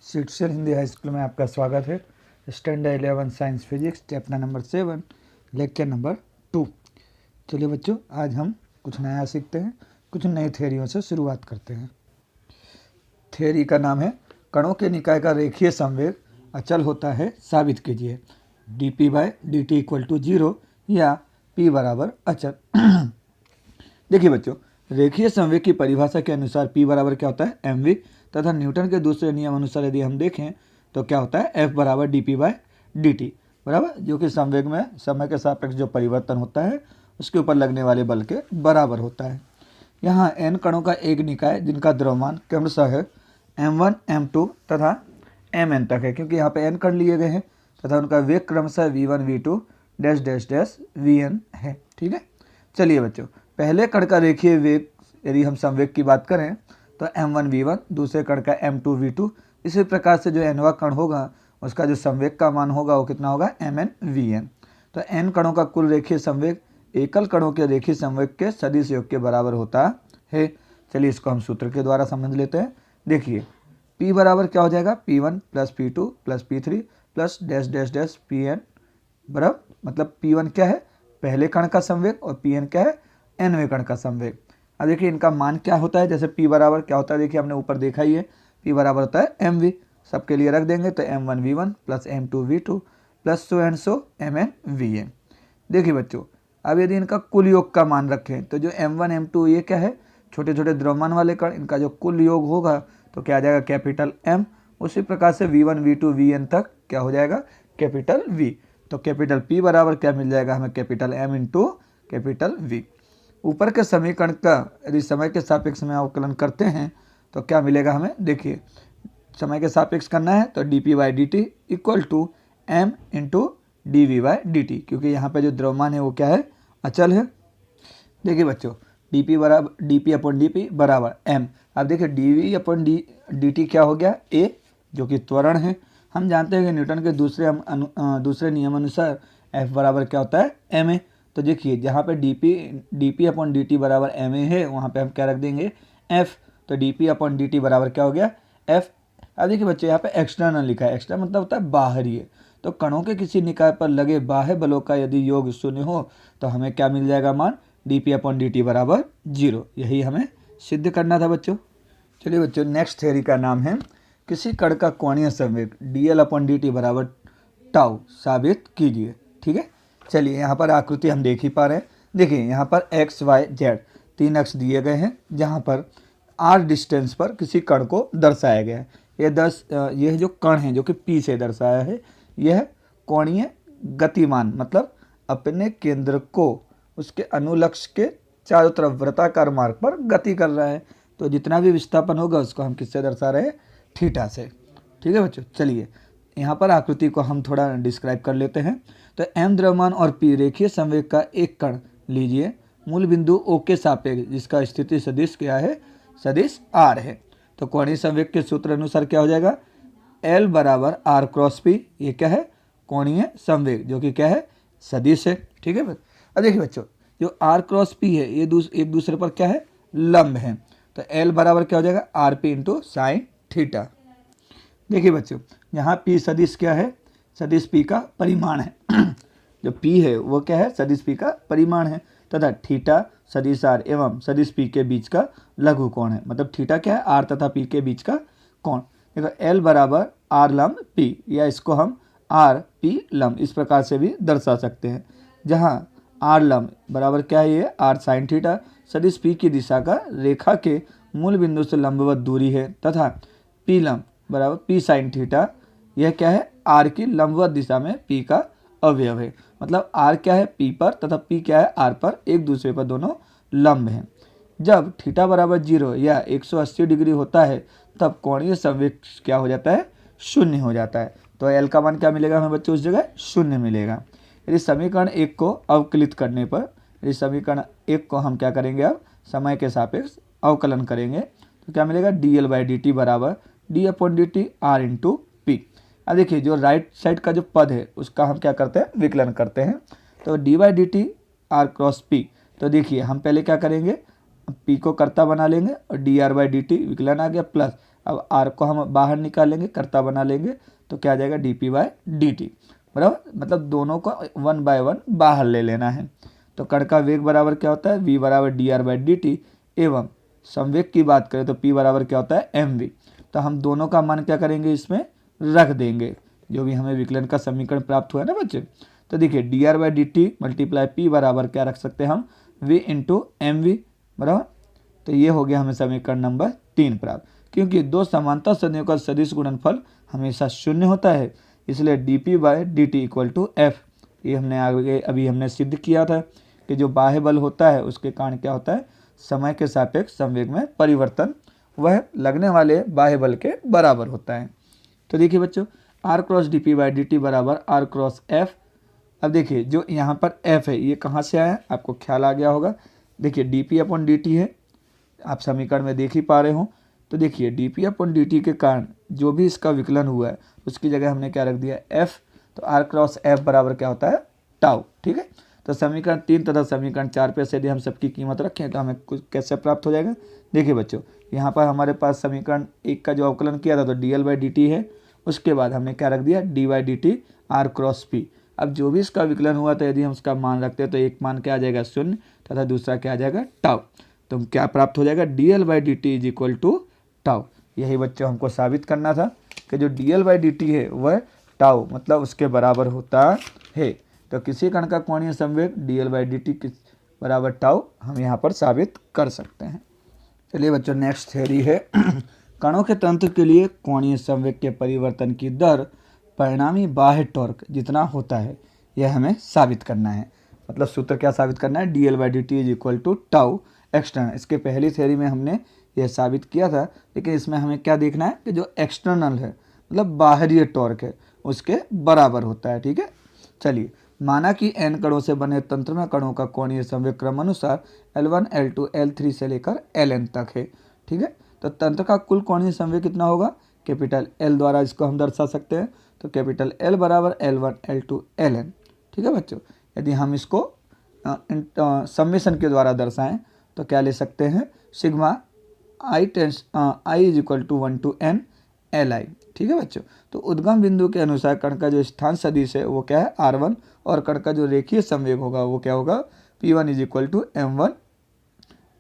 सीडसेल Hindi high school में आपका स्वागत है। Standard 11 science physics chapter number 7 lecture number 2। चलिए बच्चों, आज हम कुछ नया सीखते हैं, कुछ नई थ्योरियों से शुरुआत करते हैं। थ्योरी का नाम है कणों के निकाय का रेखीय संवेग अचल होता है, साबित कीजिए। dp/dt = 0 या p बराबर अचल। देखिए बच्चों, रेखीय संवेग की परिभाषा के अनुसार p बराबर क्या होता है, mv, तथा न्यूटन के दूसरे नियम अनुसार यदि हम देखें तो क्या होता है, F बराबर dp/dt बराबर, जो कि संवेग में समय के सापेक्ष जो परिवर्तन होता है उसके ऊपर लगने वाले बल के बराबर होता है। यहाँ n कणों का एक निकाय जिनका द्रव्यमान क्रमशः है m1, m2 तथा mn तक है, क्योंकि यहाँ पे n कण लिए गए हैं तथा उनका वेग क्रमशः v1, v2 dash dash dash vn है। ठीक है, चलिए बच्चों, पहले कण का रेखीय वेग यदि हम संवेग की बात करें तो m1 v1, दूसरे कण का m2 v2, इसी प्रकार से जो nवां कण होगा उसका जो संवेग का मान होगा वो कितना होगा, mn vn। तो n कणों का कुल रेखीय संवेग एकल कणों के रेखीय संवेग के सदिश योग के बराबर होता है। चलिए इसको हम सूत्र के द्वारा समझ लेते हैं। देखिए p बराबर क्या हो जाएगा, p1 plus p2 plus p3 plus dash dash dash pn बराबर, मतलब p1 क्या है, पहले कण का संवेग, और pn क्या है, nवें कण का संवेग। अब देखिए इनका मान क्या होता है, जैसे p बराबर क्या होता है, देखिए हमने ऊपर देखा ही है, p बराबर होता है mv, सबके लिए रख देंगे तो m1 v1 plus m2 v2 plus so and so mn vn। देखिए बच्चों, अब यदि इनका कुल योग का मान रखें तो जो m1 m2 ये क्या है, छोटे छोटे द्रव्यमान वाले कण, इनका जो कुल योग होगा तो क्या आ जाएगा, कैपिटल M। उसी प्रकार से v1 v2 vn तक क्या हो जाएगा, कैपिटल V। तो कैपिटल P बराबर क्या मिल जाएगा हमें, capital M into capital V। ऊपर के समीकरण का यदि समय के सापेक्ष में अवकलन करते हैं तो क्या मिलेगा हमें, देखिए समय के सापेक्ष करना है तो dp/dt equal to m into dv/dt, क्योंकि यहाँ पे जो द्रव्यमान है वो क्या है, अचल है। देखिए बच्चों, dp/dp बराबर m। अब देखिए dv/dt क्या हो गया, a, जो कि त्वरण है। हम जानते हैं कि न्यूटन के दूसरे नियम अनुसार F बराबर क्या होता है, ma। तो देखिए जहाँ पे dp/dt बराबर ma है, वहाँ पे हम क्या रख देंगे, F। तो dp/dt बराबर क्या हो गया, F। अब देखिए बच्चे यहाँ पे एक्सटर्नल लिखा है, एक्सटर्नल मतलब होता है बाहरी है। तो कणों के किसी निकाय पर लगे बाह्य बलों का यदि योग शून्य हो तो हमें क्या मिल जाएगा मान, dp/dt बराबर 0। यही हमें सिद्ध करना था बच्चों। चलिए बच्चों, नेक्स्ट थ्योरी का नाम है किसी कण का कोणीय संवेग dl/dt बराबर टाउ, साबित कीजिए। ठीक है, चलिए यहाँ पर आकृति हम देख ही पा रहे हैं। देखिए यहाँ पर x, y, z 3 अक्ष दिए गए हैं, जहाँ पर r डिस्टेंस पर किसी कण को दर्शाया गया है। यह जो कण है जो कि p से दर्शाया है, यह कोणीय गतिमान, मतलब अपने केंद्र को उसके अनुलक्ष्य के चारों तरफ वृत्ताकार मार्ग पर गति कर रहा है। तो जितना भी विस्थापन होगा उसको हम किससे दर्शा रहे हैं, थीटा से। ठीक है बच्चों, चलिए यहाँ पर आकृति को हम थोड़ा डिस्क्राइब कर लेते हैं। तो m द्रव्यमान और p रेखीय संवेग का एक कण लीजिए मूल बिंदु O के सापेक्ष, जिसका स्थिति सदिश क्या है, सदिश r है। तो कोणीय संवेग के सूत्र अनुसार क्या हो जाएगा, L बराबर r क्रॉस p, ये क्या है, कोणीय संवेग, जो कि क्या है, सदिश है। ठीक है, अब देखिए बच्चों, जो r क्रॉस p है ये एक दूसरे पर क्या है, लंब है। तो L बराबर क्या हो जाएगा, rp इंटू साइन थीटा। देखिए बच्चों, यहाँ p सदिश क्या है, सदिश p का परिमाण है। जो p है वो क्या है, सदिश p का परिमाण है, तथा थीटा सदिश r एवं सदिश p के बीच का लघु कोण है। मतलब थीटा क्या है, r तथा p के बीच का कोण। देखो L बराबर r लंब p, या इसको हम r p लंब इस प्रकार से भी दर्शा सकते हैं, जहाँ r लंब बराबर क्या है, ये r साइन थीटा सदिश p की दिशा का रेखा के मूल बिंदु से लंबवत दूरी है, तथा p लंब बराबर p साइन थीटा, यह क्या है, r की लंबवत दिशा में p का अवयव है। मतलब r क्या है, p पर, तथा p क्या है, r पर, एक दूसरे पर दोनों लंब हैं। जब थीटा बराबर 0 या 180 डिग्री होता है तब कोणीय संवेग क्या हो जाता है, शून्य हो जाता है। तो L का मान क्या मिलेगा हमें बच्चों, उस जगह शून्य मिलेगा। यदि समीकरण 1 को अवकलित करने पर, यदि समीकरण 1 को हम क्या करेंगे, अब समय के सापेक्ष अवकलन करेंगे तो क्या मिलेगा, dl/dt बराबर d/dt r इंटू p। अब देखिए जो राइट साइड का जो पद है उसका हम क्या करते हैं, विकलन करते हैं। तो d/dt r क्रॉस p, तो देखिए हम पहले क्या करेंगे, p को कर्ता बना लेंगे और dr/dt विकलन आ गया, प्लस अब आर को हम बाहर निकालेंगे, कर्ता बना लेंगे, तो क्या आ जाएगा dp/dt, बराबर, मतलब दोनों को 1/1 बाहर ले लेना है। तो कण का वेग बराबर क्या होता है, v बराबर dr/dt, एवं संवेग की बात करें तो p बराबर क्या होता है, mv। तो हम दोनों का मान क्या करेंगे, इसमें रख देंगे, जो भी हमें विकलन का समीकरण प्राप्त हुआ है ना बच्चे। तो देखिए dr/dt मल्टीप्लाई p बराबर क्या रख सकते हैं हम, v इंटू mv, बराबर। तो ये हो गया हमें समीकरण नंबर 3 प्राप्त, क्योंकि दो समांतर सदियों का सदिश गुणनफल हमेशा शून्य होता है, इसलिए dp/dt इक्वल टू f। ये हमने आगे अभी हमने सिद्ध किया था कि जो बाह्य बल होता है उसके कारण क्या होता है, समय के सापेक्ष संवेग में परिवर्तन वह लगने वाले बाह्य बल के बराबर होता है। तो देखिए बच्चों, r क्रॉस dp/dt बराबर r क्रॉस f। अब देखिए जो यहाँ पर f है ये कहाँ से आया, आपको ख्याल आ गया होगा। देखिए dp/dt है, आप समीकरण में देख ही पा रहे हो। तो देखिए dp/dt के कारण जो भी इसका विकलन हुआ है उसकी जगह हमने क्या रख दिया, f। तो r क्रॉस f बराबर क्या होता है, टाउ, ठीक है। तो समीकरण 3 तथा समीकरण 4 पे से यदि हम सबकी कीमत रखें तो हमें कुछ कैसे प्राप्त हो जाएगा। देखिए बच्चों, यहाँ पर हमारे पास समीकरण 1 का जो अवकलन किया था तो dl/dt है, उसके बाद हमने क्या रख दिया, d/dt r क्रॉस p। अब जो भी इसका विकलन हुआ था यदि हम उसका मान रखते हैं तो एक मान क्या आ जाएगा, 0, तथा दूसरा क्या आ जाएगा, टाउ। तो क्या प्राप्त हो जाएगा, dl/dt is equal to tau. यही बच्चों हमको साबित करना था कि जो dl/dt है वह टाउ मतलब उसके बराबर होता है। तो किसी कण का कोणीय संवेग dl/dt किस बराबर टाउ हम यहाँ पर साबित कर सकते हैं। चलिए बच्चों, नेक्स्ट थ्योरी है कणों के तंत्र के लिए कोणीय संवेग के परिवर्तन की दर परिणामी बाह्य टॉर्क जितना होता है, यह हमें साबित करना है। मतलब सूत्र क्या साबित करना है, dl/dt is equal to tau external. इसके पहली थ्योरी में हमने यह साबित किया था, लेकिन इसमें हमें क्या देखना है कि जो एक्सटर्नल है मतलब बाहरी टॉर्क है उसके बराबर होता है, ठीक है। चलिए, माना कि n कणों से बने तंत्र में कणों का कोणीय संवेग क्रम अनुसार L1, L2, L3 से लेकर Ln तक है, ठीक है। तो तंत्र का कुल कोणीय संवेग कितना होगा, कैपिटल L द्वारा इसको हम दर्शा सकते हैं। तो कैपिटल L बराबर L1, L2, Ln, ठीक है बच्चों। यदि हम इसको सम्मेशन के द्वारा दर्शाएं तो क्या ले सकते हैं, sigma i is equal to 1 to n Li, ठीक है बच्चों। तो उद्गम बिंदु के अनुसार कण का जो स्थान सदिश है वो क्या है, r1, और कण का जो रेखीय संवेग होगा वो क्या होगा, p1 is equal to m1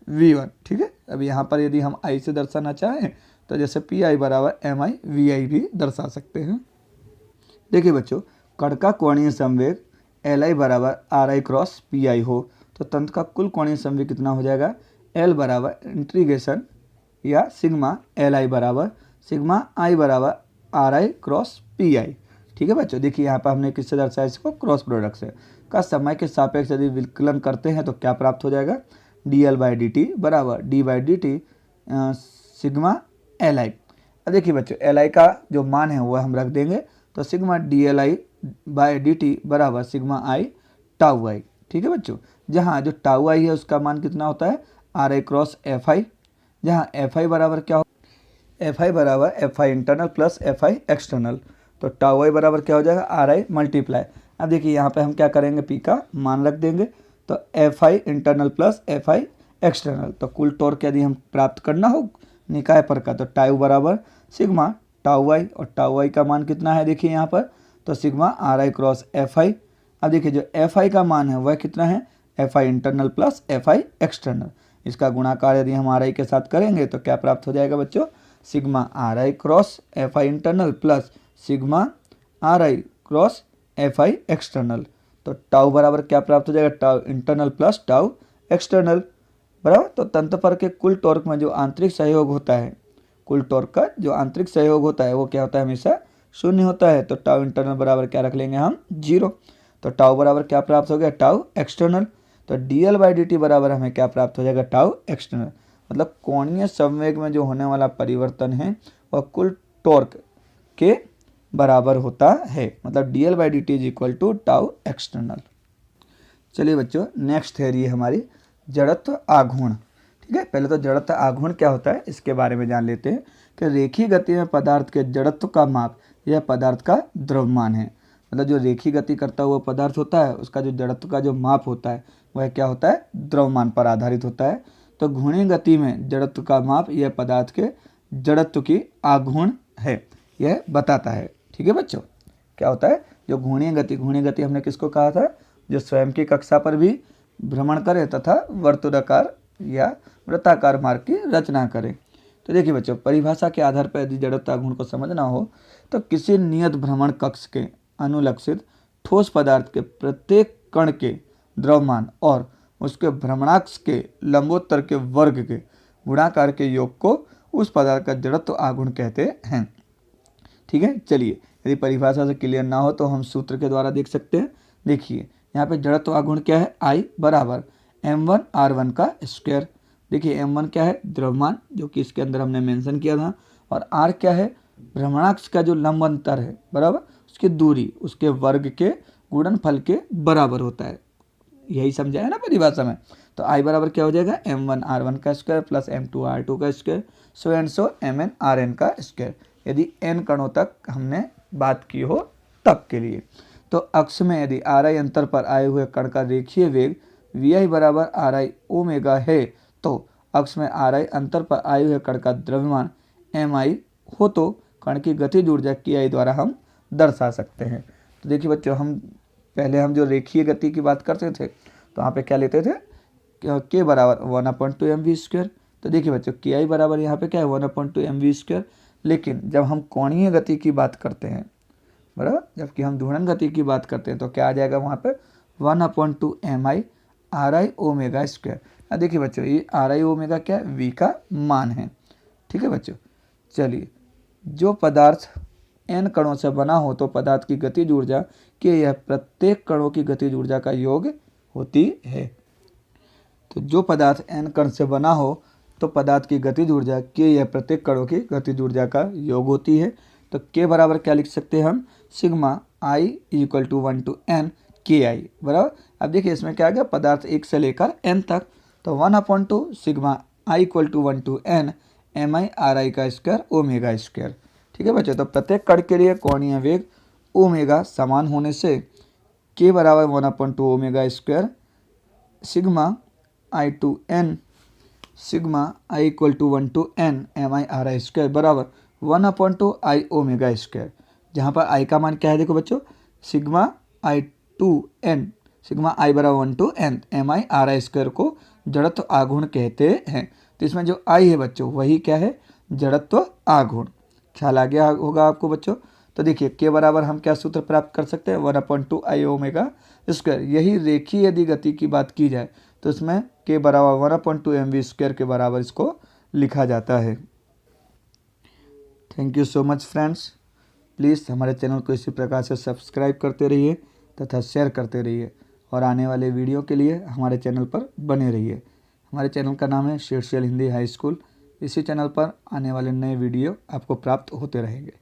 v1, ठीक है। अब यहाँ पर यदि हम i से दर्शाना चाहें तो जैसे pi बराबर mi vi भी दर्शा सकते हैं। देखिए बच्चों, कण का कोणीय संवेग Li बराबर ri क्रॉस pi हो तो तंत्र का कुल कोणीय संवेग कितना हो जाएगा, L बराबर इंटीग्रेशन या सिग्मा Li बराबर सिग्मा i बराबर ri क्रॉस pi, ठीक है बच्चों। देखिए यहाँ पर हमने किससे दर्शाया, इसको क्रॉस प्रोडक्ट से। का समय के सापेक्ष यदि विकलन करते हैं तो क्या प्राप्त हो जाएगा, dl/dt बराबर d/dt सिग्मा Li। अब देखिए बच्चों, Li का जो मान है वह हम रख देंगे, तो सिग्मा dli/dt बराबर सिग्मा i टाउ i, ठीक है बच्चों। जहाँ जो टाउ i है उसका मान कितना होता है, ri क्रॉस fi, जहाँ fi बराबर क्या हो, fi बराबर fi internal plus fi external. तो टाउ i बराबर क्या हो जाएगा, ri मल्टीप्लाई। अब देखिए यहाँ पे हम क्या करेंगे, p का मान रख देंगे, तो fi internal plus fi external. तो कुल टॉर्क यदि हम प्राप्त करना हो निकाय पर का, तो टाउ बराबर सिग्मा टाउ i, और टाउ i का मान कितना है देखिए यहाँ पर, तो सिग्मा ri क्रॉस fi। अब देखिए जो fi का मान है वह कितना है, fi internal plus fi external. इसका गुणाकार यदि हम ri के साथ करेंगे तो क्या प्राप्त हो जाएगा बच्चों, sigma ri cross fi internal plus sigma ri cross fi external. तो टाउ बराबर क्या प्राप्त हो जाएगा, tau internal plus tau external, बराबर। तो तंत्र पर के कुल टॉर्क में जो आंतरिक सहयोग होता है, कुल टॉर्क का जो आंतरिक सहयोग होता है वो क्या होता है, हमेशा शून्य होता है। तो टाउ इंटरनल बराबर क्या रख लेंगे हम, 0। तो टाउ बराबर क्या प्राप्त हो गया, टाउ एक्सटर्नल। तो dl/dt बराबर हमें क्या प्राप्त हो जाएगा, टाउ एक्सटर्नल। मतलब कोणीय संवेग में जो होने वाला परिवर्तन है वह कुल टॉर्क के बराबर होता है, मतलब dl/dt is equal to tau external. चलिए बच्चों, नेक्स्ट थ्योरी है हमारी जड़त्व आघूर्ण, ठीक है। पहले तो जड़त्व आघूर्ण क्या होता है इसके बारे में जान लेते हैं कि रेखीय गति में पदार्थ के जड़त्व का माप यह पदार्थ का द्रव्यमान है। मतलब जो रेखीय गति करता हुआ पदार्थ होता है उसका जो जड़त्व का जो माप होता है वह क्या होता है, द्रव्यमान पर आधारित होता है। तो घूर्णी गति में जड़त्व का माप यह पदार्थ के जड़त्व की आघूर्ण है, यह बताता है। ठीक है बच्चों, क्या होता है जो घूर्णीय गति हमने किसको कहा था, जो स्वयं की कक्षा पर भी भ्रमण करे तथा वर्तुलाकार या वृत्ताकार मार्ग की रचना करे। तो देखिए बच्चों, परिभाषा के आधार पर यदि जड़त्व आघूर्ण को समझना हो तो किसी नियत भ्रमण कक्ष के अनुलक्षित ठोस पदार्थ के प्रत्येक कण के द्रव्यमान और उसके भ्रमणाक्ष के लंबोत्तर के वर्ग के गुणाकार के योग को उस पदार्थ का जड़त्व आघूर्ण कहते हैं। ठीक है, चलिए यदि परिभाषा से क्लियर ना हो तो हम सूत्र के द्वारा देख सकते हैं। देखिए यहाँ पे जड़त्व आघूर्ण क्या है, I बराबर m1 r1 का स्क्वायर। देखिए m1 क्या है, द्रव्यमान, जो कि इसके अंदर हमने मेंशन किया था, और r क्या है, भ्रमणाक्ष का जो लंब अंतर है, बराबर उसकी दूरी, उसके वर्ग के गुणनफल के बराबर होता है। यही समझा है ना परिभाषा में। तो I बराबर क्या हो जाएगा, m1 r1 का स्क्वायर प्लस m2 r2 का square, so and so mn rn का स्क्वायर, यदि n कणों तक हमने बात की हो तब के लिए। तो अक्ष में यदि ri अंतर पर आए हुए कण का रेखीय वेग vi बराबर ri ओमेगा है, तो अक्ष में ri अंतर पर आए हुए कण का द्रव्यमान mi हो तो कण की गतिज ऊर्जा ki द्वारा हम दर्शा सकते हैं। तो देखिए बच्चों, पहले हम जो रेखीय गति की बात करते थे तो यहाँ पे क्या लेते थे, k बराबर 1/2 mv²। तो देखिए बच्चों, ki बराबर यहाँ पे क्या है, 1/2 mv²। लेकिन जब हम कोणीय गति की बात करते हैं, बराबर, जबकि हम घूर्णन गति की बात करते हैं तो क्या आ जाएगा वहाँ पे 1/2 mi ri ओमेगा स्क्वायर। अब देखिए बच्चों, ये ri ओमेगा क्या है, v का मान है। ठीक है बच्चों, चलिए, जो पदार्थ n कणों से बना हो तो पदार्थ की गतिज ऊर्जा के यह प्रत्येक कणों की गतिज ऊर्जा का योग होती है। तो जो पदार्थ n कण से बना हो तो पदार्थ की गतिज ऊर्जा के यह प्रत्येक कणों की गतिज ऊर्जा का योग होती है। तो k बराबर क्या लिख सकते हैं हम, sigma i = 1 to n ki, बराबर। अब देखिए इसमें क्या आ गया, पदार्थ 1 से लेकर n तक, तो 1/2 sigma i = 1 to n mi ri का स्क्वायर ओमेगा स्क्वायर। ठीक है बच्चों, तो प्रत्येक कण के लिए कोणीय वेग ओमेगा समान होने से k बराबर 1/2 omega square sigma i to n sigma i = 1 to n mi ri square बराबर 1/2 i ओमेगा स्क्वायर। जहाँ पर i का मान क्या है, देखो बच्चों, sigma i to n, sigma i बराबर 1 to n mi ri square को जड़त्व आघूर्ण कहते हैं। तो इसमें जो i है बच्चों वही क्या है, जड़त्व आघूर्ण। ख्याल आ गया होगा आपको बच्चों। तो देखिए k बराबर हम क्या सूत्र प्राप्त कर सकते हैं, 1/2 i ओमेगा स्क्वायर। यही रेखीय यदि गति की बात की जाए तो इसमें k बराबर 1/2 mv² के बराबर इसको लिखा जाता है। Thank you so much friends. Please हमारे चैनल को इसी प्रकार से सब्सक्राइब करते रहिए तथा शेयर करते रहिए, और आने वाले वीडियो के लिए हमारे चैनल पर बने रहिए। हमारे चैनल का नाम है शीर्षयल हिंदी हाई स्कूल। इसी चैनल पर आने वाले नए वीडियो आपको प्राप्त होते रहेंगे।